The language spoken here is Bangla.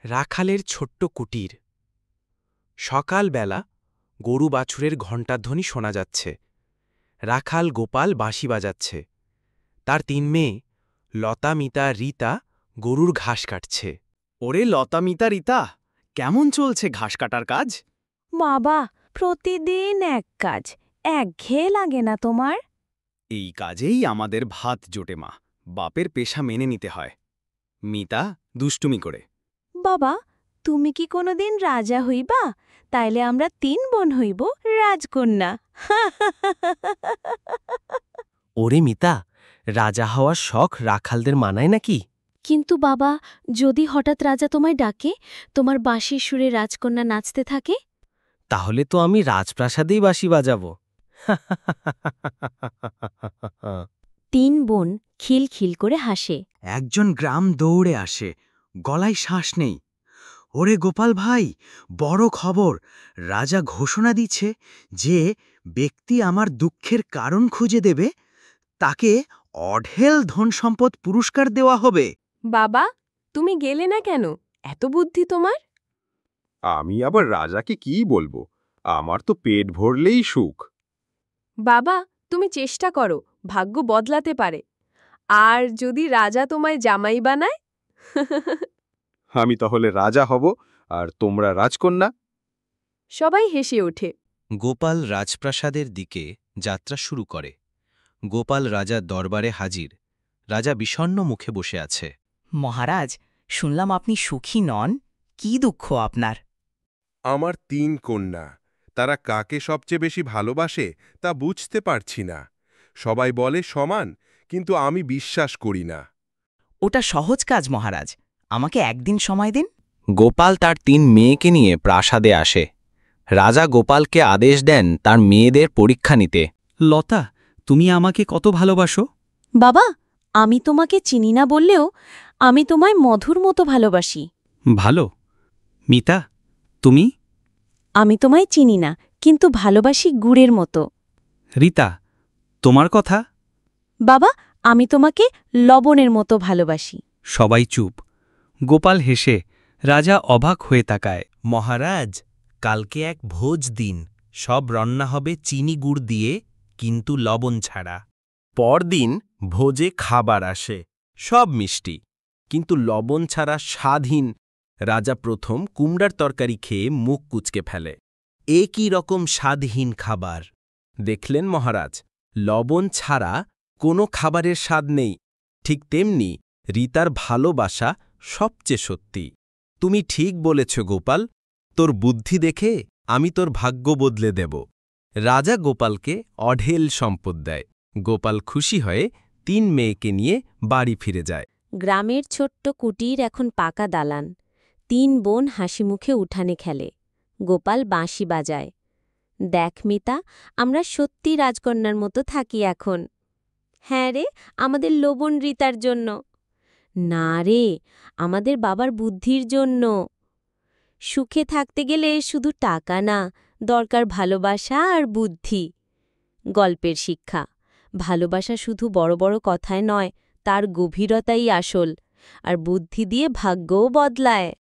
রাখালের ছোট্ট কুটির। সকালবেলা গরু বাছুরের ঘণ্টাধ্বনি শোনা যাচ্ছে। রাখাল গোপাল বাঁশি বাজাচ্ছে। তার ৩ মেয়ে লতা, মিতা, রীতা গরুর ঘাস কাটছে। ওরে লতা, মিতা, রীতা, কেমন চলছে ঘাস কাটার কাজ? বাবা, প্রতিদিন এক কাজ, একঘেয়ে লাগে না তোমার? এই কাজেই আমাদের ভাত জোটে মা। বাপের পেশা মেনে নিতে হয়। মিতা দুষ্টুমি করে। বাবা, তুমি কি কোনোদিন রাজা হইবা? তাইলে আমরা ৩ বোন হইব রাজকন্যা। ওরে মিতা, রাজা হওয়ার শখ রাখালদের মানায় নাকি? কিন্তু বাবা, যদি হঠাৎ রাজা তোমায় ডাকে, তোমার বাঁশির সুরে রাজকন্যা নাচতে থাকে? তাহলে তো আমি রাজপ্রাসাদেই বাঁশি বাজাব। ৩ বোন খিলখিল করে হাসে। একজন গ্রাম দৌড়ে আসে, গলায় শ্বাস নেই। ওরে গোপাল ভাই, বড় খবর! রাজা ঘোষণা দিচ্ছে যে ব্যক্তি আমার দুঃখের কারণ খুঁজে দেবে তাকে অঢেল ধনসম্পদ পুরস্কার দেওয়া হবে। বাবা, তুমি গেলে না কেন? এত বুদ্ধি তোমার? আমি আবার রাজাকে কি বলবো? আমার তো পেট ভরলেই সুখ। বাবা, তুমি চেষ্টা করো, ভাগ্য বদলাতে পারে। আর যদি রাজা তোমায় জামাই বানায়? আমি তাহলে রাজা হব আর তোমরা রাজকন্যা। সবাই হেসে ওঠে। গোপাল রাজপ্রাসাদের দিকে যাত্রা শুরু করে। গোপাল রাজার দরবারে হাজির। রাজা বিষণ্ণ মুখে বসে আছে। মহারাজ, শুনলাম আপনি সুখী নন। কি দুঃখ আপনার? আমার ৩ কন্যা, তারা কাকে সবচেয়ে বেশি ভালোবাসে তা বুঝতে পারছি না। সবাই বলে সমান, কিন্তু আমি বিশ্বাস করি না। ওটা সহজ কাজ মহারাজ, আমাকে একদিন সময় দিন। গোপাল তার ৩ মেয়েকে নিয়ে প্রাসাদে আসে। রাজা গোপালকে আদেশ দেন তার মেয়েদের পরীক্ষা নিতে। লতা, তুমি আমাকে কত ভালোবাসো? বাবা, আমি তোমাকে চিনি না বললেও আমি তোমায় মধুর মতো ভালোবাসি। ভালো। মিতা, তুমি? আমি তোমায় চিনি না, কিন্তু ভালোবাসি গুড়ের মতো। রীতা, তোমার কথা? বাবা, আমি তোমাকে লবণের মতো ভালোবাসি। সবাই চুপ। গোপাল হেসে রাজা অবাক হয়ে তাকায়। মহারাজ, কালকে এক ভোজ দিন। সব রান্না হবে চিনি গুড় দিয়ে, কিন্তু লবণ ছাড়া। পরদিন ভোজে খাবার আসে, সব মিষ্টি, কিন্তু লবণ ছাড়া স্বাদহীন। রাজা প্রথম কুমড়ার তরকারি খেয়ে মুখ কুঁচকে ফেলে। এ কি রকম স্বাদহীন খাবার! দেখলেন মহারাজ, লবণ ছাড়া কোনো খাবারের স্বাদ নেই। ঠিক তেমনি রীতার ভালোবাসা সবচেয়ে সত্যি। তুমি ঠিক বলেছ গোপাল, তোর বুদ্ধি দেখে আমি তোর ভাগ্য বদলে দেব। রাজা গোপালকে অঢেল সম্পদ দেয়। গোপাল খুশি হয়ে ৩ মেয়েকে নিয়ে বাড়ি ফিরে যায়। গ্রামের ছোট্ট কুটির এখন পাকা দালান। ৩ বোন হাসিমুখে উঠানে খেলে। গোপাল বাঁশি বাজায়। দেখ মিতা, আমরা সত্যি রাজকন্যার মতো থাকি এখন। হ্যাঁ রে, আমাদের লবণ রীতার জন্য। না রে, আমাদের বাবার বুদ্ধির জন্য। সুখে থাকতে গেলে শুধু টাকা না, দরকার ভালোবাসা আর বুদ্ধি। গল্পের শিক্ষা: ভালোবাসা শুধু বড় বড় কথায় নয়, তার গভীরতাই আসল। আর বুদ্ধি দিয়ে ভাগ্যও বদলায়।